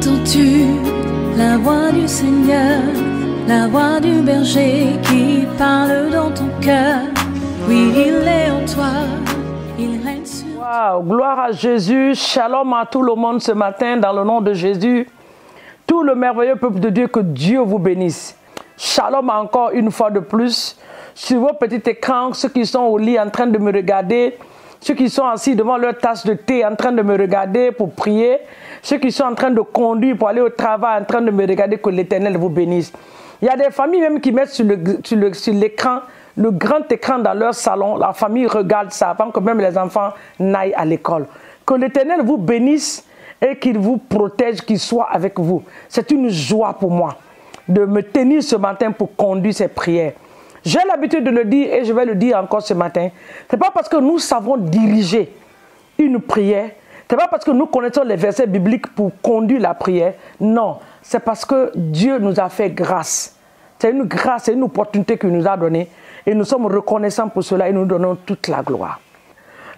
Entends-tu la voix du Seigneur, la voix du berger qui parle dans ton cœur? Oui, il est en toi, il règne sur toi. Wow, gloire à Jésus, shalom à tout le monde ce matin dans le nom de Jésus. Tout le merveilleux peuple de Dieu, que Dieu vous bénisse. Shalom encore une fois de plus. Sur vos petits écrans, ceux qui sont au lit en train de me regarder, ceux qui sont assis devant leur tasse de thé en train de me regarder pour prier, ceux qui sont en train de conduire pour aller au travail en train de me regarder, que l'Éternel vous bénisse. Il y a des familles même qui mettent sur l'écran, le grand écran dans leur salon. La famille regarde ça avant que même les enfants n'aillent à l'école. Que l'Éternel vous bénisse et qu'il vous protège, qu'il soit avec vous. C'est une joie pour moi de me tenir ce matin pour conduire ces prières. J'ai l'habitude de le dire et je vais le dire encore ce matin. Ce n'est pas parce que nous savons diriger une prière, ce n'est pas parce que nous connaissons les versets bibliques pour conduire la prière. Non, c'est parce que Dieu nous a fait grâce. C'est une grâce, c'est une opportunité qu'il nous a donnée. Et nous sommes reconnaissants pour cela et nous donnons toute la gloire.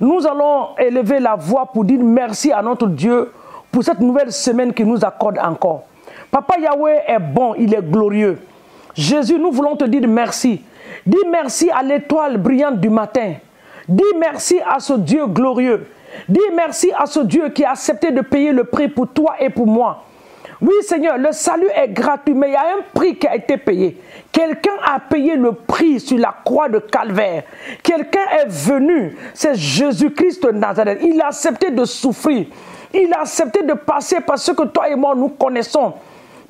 Nous allons élever la voix pour dire merci à notre Dieu pour cette nouvelle semaine qu'il nous accorde encore. Papa Yahweh est bon, il est glorieux. Jésus, nous voulons te dire merci. Dis merci à l'étoile brillante du matin. Dis merci à ce Dieu glorieux. Dis merci à ce Dieu qui a accepté de payer le prix pour toi et pour moi. Oui Seigneur, le salut est gratuit, mais il y a un prix qui a été payé. Quelqu'un a payé le prix sur la croix de Calvaire. Quelqu'un est venu, c'est Jésus-Christ de Nazareth. Il a accepté de souffrir. Il a accepté de passer par ce que toi et moi nous connaissons.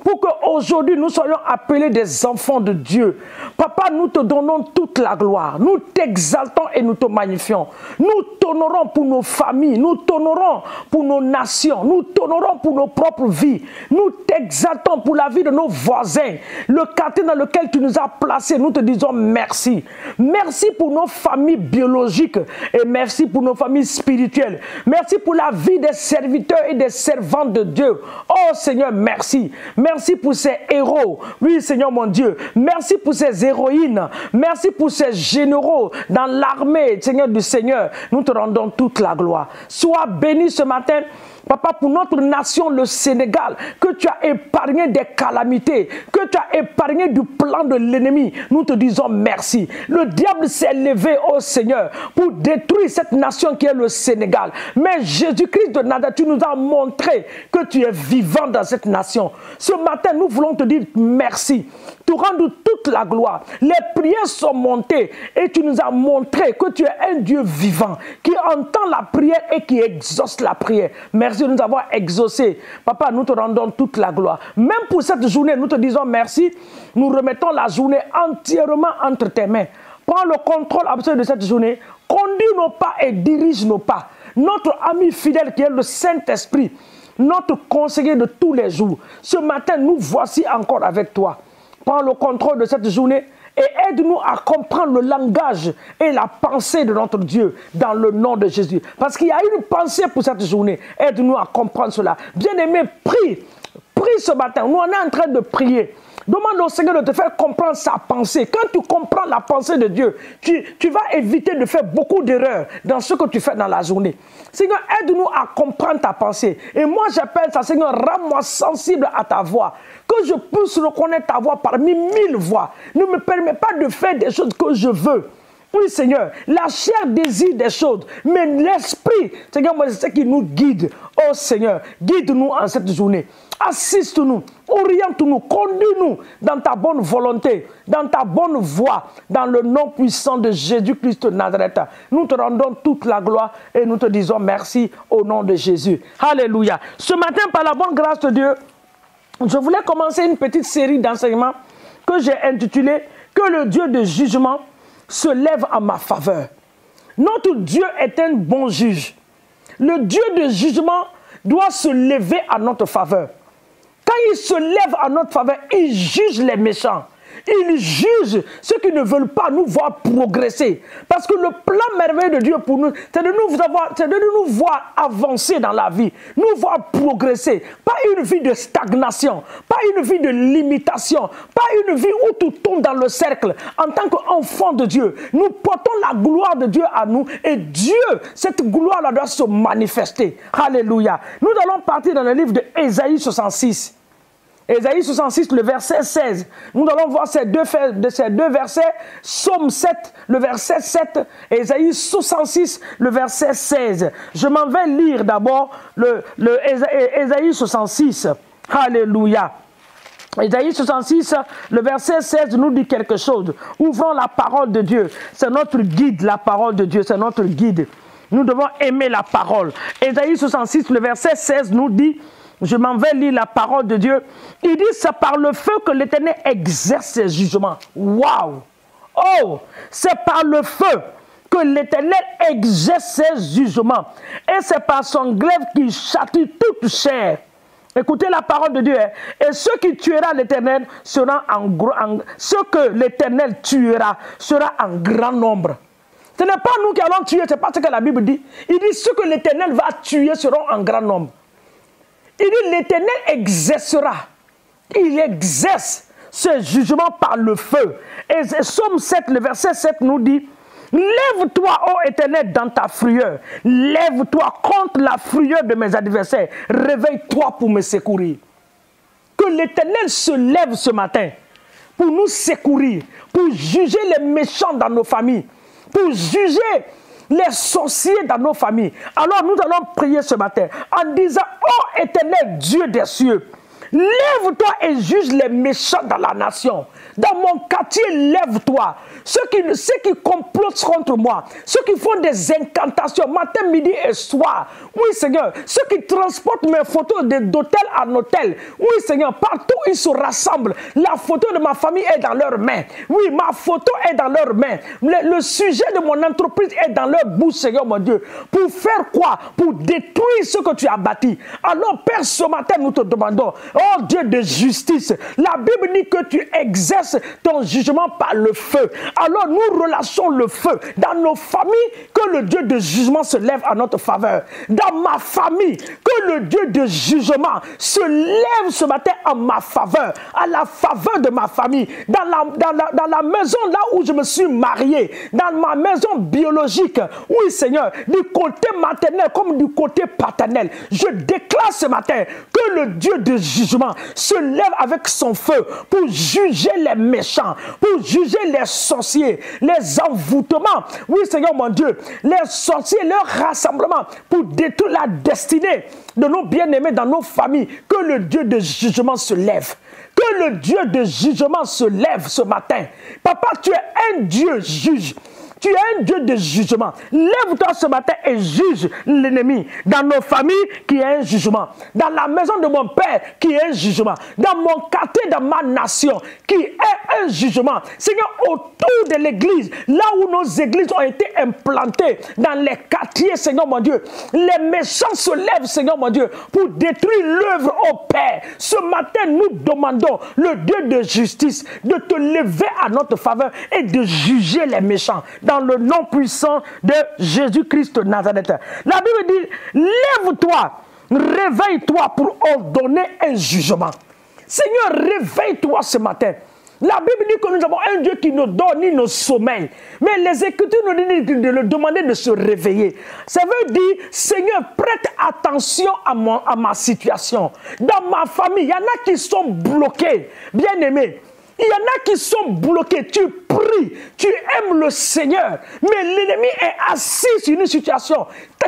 Pour qu'aujourd'hui nous soyons appelés des enfants de Dieu. Papa, nous te donnons toute la gloire. Nous t'exaltons et nous te magnifions. Nous t'honorons pour nos familles. Nous t'honorons pour nos nations. Nous t'honorons pour nos propres vies. Nous t'exaltons pour la vie de nos voisins. Le quartier dans lequel tu nous as placés, nous te disons merci. Merci pour nos familles biologiques et merci pour nos familles spirituelles. Merci pour la vie des serviteurs et des servantes de Dieu. Oh Seigneur, merci. Merci pour ces héros. Oui, Seigneur mon Dieu. Merci pour ces héroïnes. Merci pour ces généraux dans l'armée, Seigneur du Seigneur. Nous te rendons toute la gloire. Sois béni ce matin, Papa, pour notre nation, le Sénégal, que tu as épargné des calamités, que tu as épargné du plan de l'ennemi. Nous te disons merci. Le diable s'est levé, oh Seigneur, pour détruire cette nation qui est le Sénégal. Mais Jésus-Christ de Nazareth, tu nous as montré que tu es vivant dans cette nation. Ce matin, nous voulons te dire merci. Te rendre toute la gloire. Les prières sont montées et tu nous as montré que tu es un Dieu vivant qui entend la prière et qui exauce la prière. Merci de nous avoir exaucés. Papa, nous te rendons toute la gloire. Même pour cette journée, nous te disons merci. Nous remettons la journée entièrement entre tes mains. Prends le contrôle absolu de cette journée. Conduis nos pas et dirige nos pas. Notre ami fidèle qui est le Saint-Esprit, notre conseiller de tous les jours. Ce matin, nous voici encore avec toi. Prends le contrôle de cette journée et aide-nous à comprendre le langage et la pensée de notre Dieu dans le nom de Jésus. Parce qu'il y a une pensée pour cette journée. Aide-nous à comprendre cela. Bien-aimé, prie. Prie ce matin. Nous, on est en train de prier. Demande au Seigneur de te faire comprendre sa pensée. Quand tu comprends la pensée de Dieu, tu vas éviter de faire beaucoup d'erreurs dans ce que tu fais dans la journée. Seigneur, aide-nous à comprendre ta pensée. Et moi, j'appelle ça, Seigneur, rends-moi sensible à ta voix. Que je puisse reconnaître ta voix parmi 1000 voix. Ne me permets pas de faire des choses que je veux. Oui, Seigneur, la chair désire des choses, mais l'esprit, Seigneur, moi, c'est ce qui nous guide. Oh, Seigneur, guide-nous en cette journée. Assiste-nous, oriente-nous, conduis-nous dans ta bonne volonté, dans ta bonne voie, dans le nom puissant de Jésus-Christ de Nazareth. Nous te rendons toute la gloire et nous te disons merci au nom de Jésus. Alléluia. Ce matin, par la bonne grâce de Dieu, je voulais commencer une petite série d'enseignements que j'ai intitulée « Que le Dieu de jugement se lève en ma faveur ». Notre Dieu est un bon juge. Le Dieu de jugement doit se lever à notre faveur. Quand il se lève à notre faveur, il juge les méchants. Il juge ceux qui ne veulent pas nous voir progresser. Parce que le plan merveilleux de Dieu pour nous, c'est de nous voir avancer dans la vie, nous voir progresser. Pas une vie de stagnation, pas une vie de limitation, pas une vie où tout tombe dans le cercle. En tant qu'enfant de Dieu, nous portons la gloire de Dieu à nous et Dieu, cette gloire-là doit se manifester. Alléluia. Nous allons partir dans le livre de Ésaïe 66. Ésaïe 66, le verset 16. Nous allons voir ces deux versets. Psaume 7, le verset 7. Ésaïe 66, le verset 16. Je m'en vais lire d'abord Ésaïe 66. Alléluia. Ésaïe 66, le verset 16 nous dit quelque chose. Ouvrons la parole de Dieu. C'est notre guide, la parole de Dieu. C'est notre guide. Nous devons aimer la parole. Ésaïe 66, le verset 16 nous dit... Je m'en vais lire la parole de Dieu. Il dit, c'est par le feu que l'Éternel exerce ses jugements. Waouh! Oh! C'est par le feu que l'Éternel exerce ses jugements. Et c'est par son glaive qu'il châtie toute chair. Écoutez la parole de Dieu. Et ceux qui tuera l'Éternel sera ceux que l'Éternel tuera sera en grand nombre. Ce n'est pas nous qui allons tuer, c'est pas ce que la Bible dit. Il dit, ceux que l'Éternel va tuer seront en grand nombre. Il dit, l'Éternel exercera. Il exerce ce jugement par le feu. Et Psaume 7, le verset 7 nous dit, lève-toi, ô Éternel, dans ta frayeur. Lève-toi contre la frayeur de mes adversaires. Réveille-toi pour me secourir. Que l'Éternel se lève ce matin pour nous secourir, pour juger les méchants dans nos familles, pour juger les sorciers dans nos familles. Alors nous allons prier ce matin en disant, ô Éternel Dieu des cieux, lève-toi et juge les méchants dans la nation. Dans mon quartier, lève-toi. Ceux qui complotent contre moi, ceux qui font des incantations matin, midi et soir. Oui, Seigneur. Ceux qui transportent mes photos d'hôtel en hôtel. Oui, Seigneur. Partout ils se rassemblent. La photo de ma famille est dans leurs mains. Oui, ma photo est dans leurs mains. Le sujet de mon entreprise est dans leur bouche, Seigneur mon Dieu. Pour faire quoi? Pour détruire ce que tu as bâti. Alors, Père, ce matin, nous te demandons, oh Dieu de justice, la Bible dit que tu exerces ton jugement par le feu. Alors nous relâchons le feu dans nos familles, que le Dieu de jugement se lève à notre faveur. Dans ma famille, que le Dieu de jugement se lève ce matin en ma faveur, à la faveur de ma famille, dans la maison là où je me suis marié, dans ma maison biologique. Oui Seigneur, du côté maternel comme du côté paternel, je déclare ce matin que le Dieu de jugement se lève avec son feu pour juger les méchants, pour juger les sorciers, les envoûtements. Oui, Seigneur mon Dieu, les sorciers, leur rassemblement pour détruire la destinée de nos bien-aimés dans nos familles. Que le Dieu de jugement se lève. Que le Dieu de jugement se lève ce matin. Papa, tu es un Dieu juge. Tu es un Dieu de jugement. Lève-toi ce matin et juge l'ennemi. Dans nos familles, qui est un jugement. Dans la maison de mon père, qui est un jugement. Dans mon quartier, dans ma nation, qui est un jugement. Seigneur, autour de l'église, là où nos églises ont été implantées, dans les quartiers, Seigneur mon Dieu, les méchants se lèvent, Seigneur mon Dieu, pour détruire l'œuvre au Père. Ce matin, nous demandons le Dieu de justice de te lever à notre faveur et de juger les méchants. Dans le nom puissant de Jésus-Christ de Nazareth. La Bible dit, lève-toi, réveille-toi pour ordonner un jugement. Seigneur, réveille-toi ce matin. La Bible dit que nous avons un Dieu qui ne donne ni nos sommeils. Mais les Écritures nous disent de le demander de se réveiller. Ça veut dire, Seigneur, prête attention à ma situation. Dans ma famille, il y en a qui sont bloqués. Bien-aimés, il y en a qui sont bloqués. Tu pries, tu aimes le Seigneur, mais l'ennemi est assis sur une situation.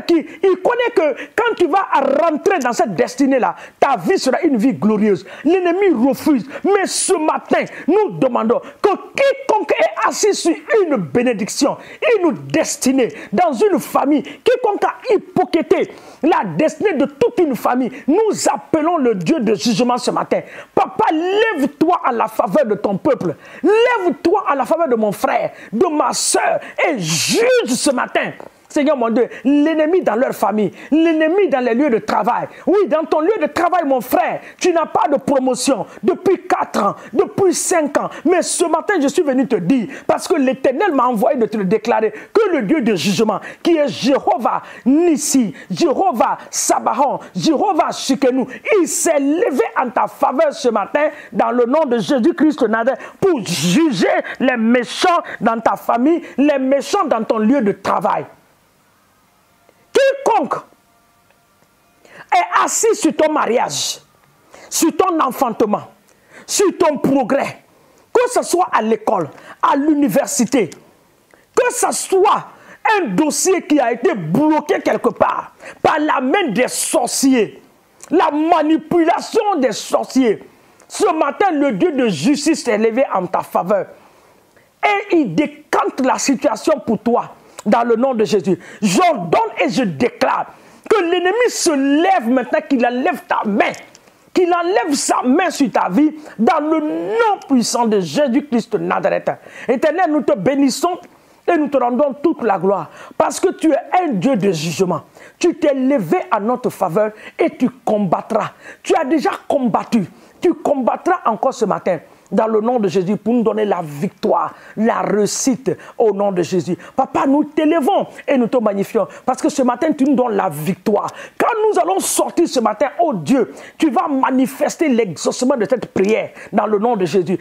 Il connaît que quand tu vas rentrer dans cette destinée-là, ta vie sera une vie glorieuse. L'ennemi refuse. Mais ce matin, nous demandons que quiconque est assis sur une bénédiction, une destinée, dans une famille, quiconque a hypothéqué la destinée de toute une famille, nous appelons le Dieu de jugement ce matin. Papa, lève-toi à la faveur de ton peuple. Lève-toi à la faveur de mon frère, de ma soeur, et juge ce matin Seigneur mon Dieu, l'ennemi dans leur famille, l'ennemi dans les lieux de travail. Oui, dans ton lieu de travail, mon frère, tu n'as pas de promotion depuis 4 ans, depuis 5 ans. Mais ce matin, je suis venu te dire, parce que l'Éternel m'a envoyé de te le déclarer, que le Dieu de jugement, qui est Jéhovah Nissi, Jéhovah Sabaon, Jéhovah Shikenu, il s'est levé en ta faveur ce matin, dans le nom de Jésus-Christ de Nazareth, pour juger les méchants dans ta famille, les méchants dans ton lieu de travail. Quiconque est assis sur ton mariage, sur ton enfantement, sur ton progrès, que ce soit à l'école, à l'université, que ce soit un dossier qui a été bloqué quelque part par la main des sorciers, la manipulation des sorciers. Ce matin, le Dieu de justice s'est levé en ta faveur. Et il décante la situation pour toi, dans le nom de Jésus. J'ordonne et je déclare que l'ennemi se lève maintenant, qu'il enlève ta main, qu'il enlève sa main sur ta vie, dans le nom puissant de Jésus-Christ de Nazareth. Éternel, nous te bénissons et nous te rendons toute la gloire, parce que tu es un Dieu de jugement. Tu t'es levé à notre faveur et tu combattras. Tu as déjà combattu. Tu combattras encore ce matin, dans le nom de Jésus, pour nous donner la victoire, la réussite au nom de Jésus. Papa, nous t'élevons et nous te magnifions, parce que ce matin, tu nous donnes la victoire. Quand nous allons sortir ce matin, oh Dieu, tu vas manifester l'exaucement de cette prière, dans le nom de Jésus.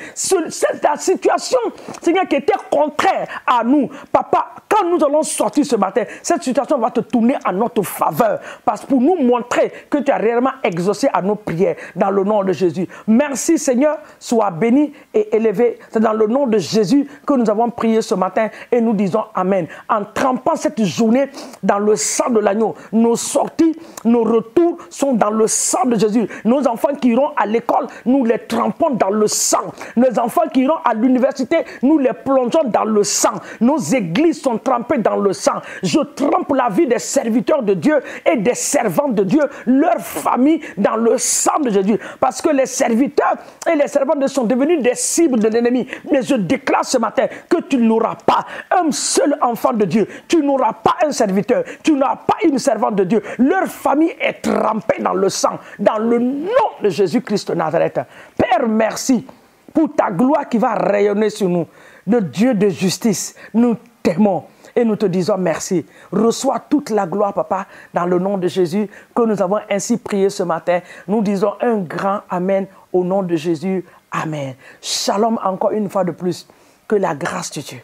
La situation, Seigneur, qui était contraire à nous, Papa, quand nous allons sortir ce matin, cette situation va te tourner à notre faveur, parce que pour nous montrer que tu as réellement exaucé à nos prières, dans le nom de Jésus. Merci Seigneur, sois béni et élevé. C'est dans le nom de Jésus que nous avons prié ce matin et nous disons Amen. En trempant cette journée dans le sang de l'agneau, nos sorties, nos retours sont dans le sang de Jésus. Nos enfants qui iront à l'école, nous les trempons dans le sang. Nos enfants qui iront à l'université, nous les plongeons dans le sang. Nos églises sont trempées dans le sang. Je trempe la vie des serviteurs de Dieu et des servants de Dieu, leur famille dans le sang de Jésus. Parce que les serviteurs et les servants de Dieu sont devenus des cibles de l'ennemi. Mais je déclare ce matin que tu n'auras pas un seul enfant de Dieu. Tu n'auras pas un serviteur. Tu n'auras pas une servante de Dieu. Leur famille est trempée dans le sang. Dans le nom de Jésus-Christ de Nazareth. Père, merci pour ta gloire qui va rayonner sur nous. Le Dieu de justice, nous t'aimons. Et nous te disons merci. Reçois toute la gloire, Papa, dans le nom de Jésus, que nous avons ainsi prié ce matin. Nous disons un grand Amen au nom de Jésus. Amen. Shalom encore une fois de plus. Que la grâce de Dieu,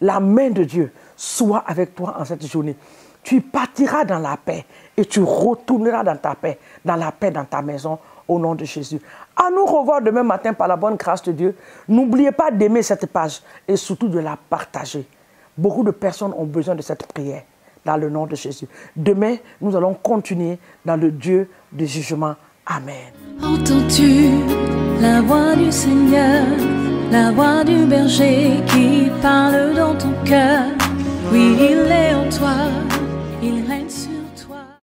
la main de Dieu soit avec toi en cette journée. Tu partiras dans la paix et tu retourneras dans ta paix, dans la paix dans ta maison, au nom de Jésus. À nous revoir demain matin par la bonne grâce de Dieu. N'oubliez pas d'aimer cette page et surtout de la partager. Beaucoup de personnes ont besoin de cette prière dans le nom de Jésus. Demain, nous allons continuer dans le Dieu du jugement. Amen. Entends-tu la voix du Seigneur, la voix du berger qui parle dans ton cœur? Oui, il est en toi.